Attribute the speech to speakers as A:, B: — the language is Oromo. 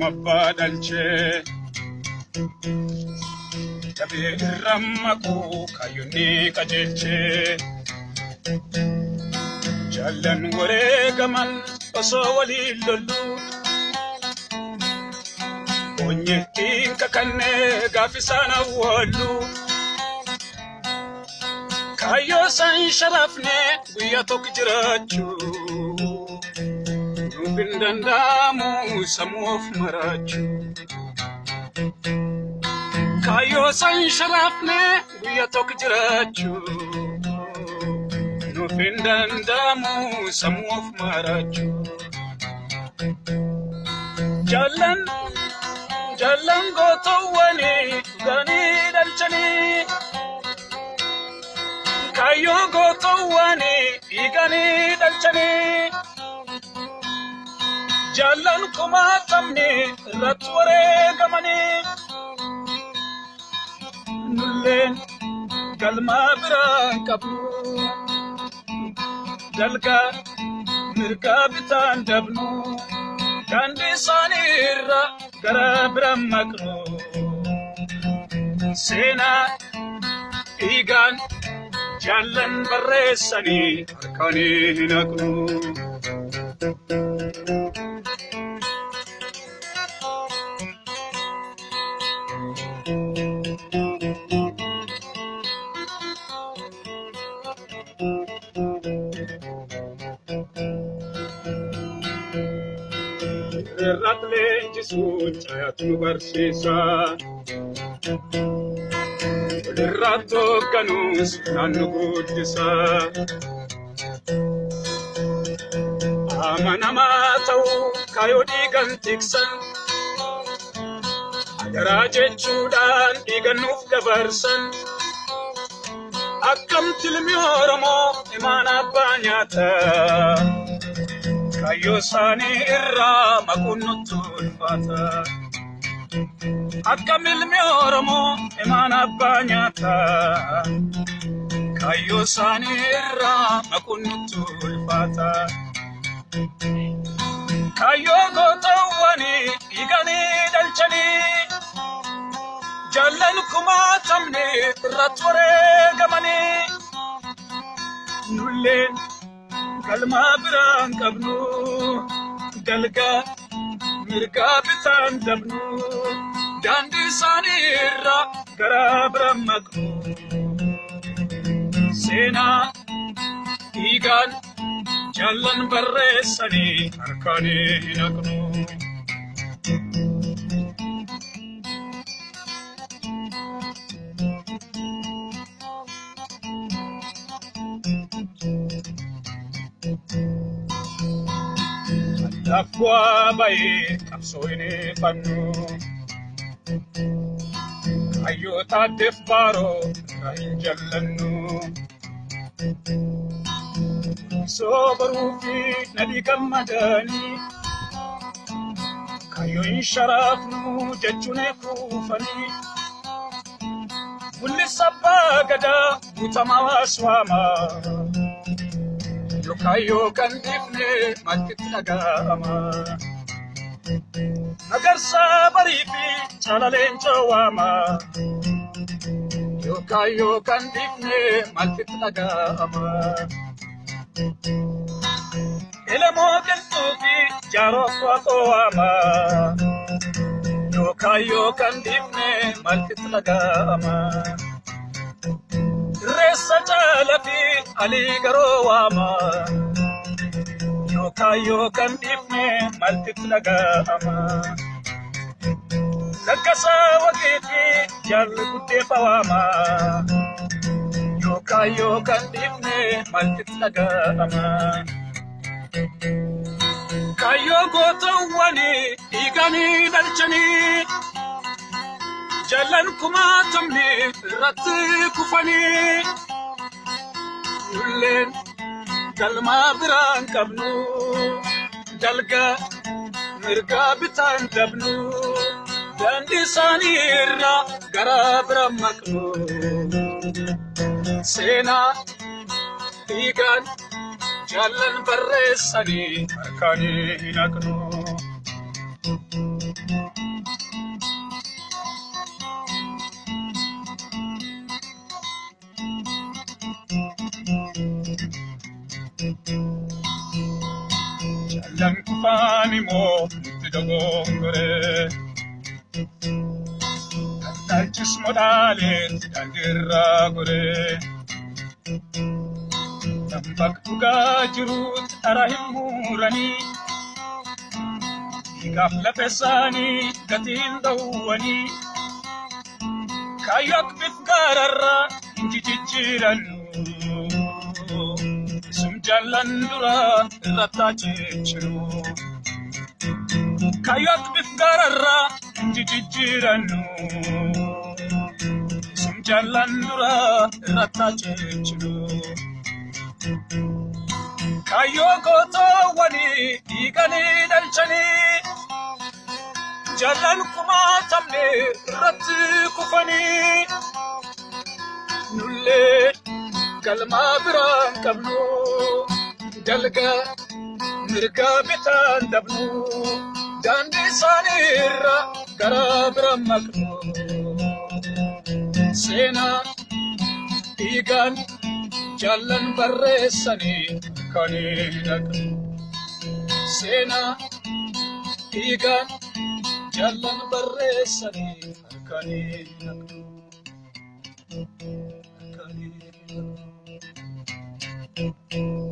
A: mabadalche tabe rammaku kayuni kajelche jalan wore gamal oso wali lolu onyeti kakane gafisana wolu kayo san sharafne guya tokjirachu bindandamu samof marachu kayo san sharafne guya tokjirachu bindandamu samof marachu jalan gotowani gani dalchani kayo gotowani igani dalchani jalan kumatamni ratware gamani nullen galma biran kabnu dalga mirka bitan dabnu kandi sanira garabram makru sena igan jalan barresani arkani hinaknu ratle jisu chayatu barsisa rato kanus nanu gudisa amanama tau kayo digantiksan agaraje chudan diganuf dabarsan akam tilmi oromo imana banyata kayo sani irra makunutul fata akamil mi oromo imana banyata kayo sani irra makunutul fata kayo gotawani igani dalchani jalan kumatamne ratware gamani nullen kalma biran kabnu dalga mirka bitan dabnu dandi sanira garabram maknu sena igan jalan barresani arkani hinaknu Akwa bae kapsoine panu ayo ta defbaro rahinjallannu so barufi nadi kamadani kayo insharafnu jachune kufani kulli sabagada butamawaswama kayo kan difne matkit nagama nagar sabarifi chalalen chawama yo kayo kan difne matkit nagama elamo kentufi jaro kwama yo kayo kan difne matkit nagama resa jalafi ali garowama yo kayo kan difne maltit lagama nakasa wagiti jal kutte pawama yo kayo kan difne maltit lagama kayo gotawani igani dalchani jalan kumatamni rat kufani nullen galma biran kabnu dalga mirga bitan dabnu dandi sanira garabram maknu sena igan jalan barresani arkani hinaknu mo tidogongore Dalchis modalen dandirra gore Tambak tuga jirut arahimurani Igaf la pesani gatin dawani Kayak bifgararra injijiran Jalan dura rata ciru Kayak bifgararra injijiran jalan dura rata ciru Kayo goto wani igani dalchani Jalan kuma tamne rati kufani Nulle kalma biran kabnu dalga mirga bitan dabnu dandi sanira garabra maknu sena igan jalan barresani kaninak sena igan jalan barresani kaninak Thank you.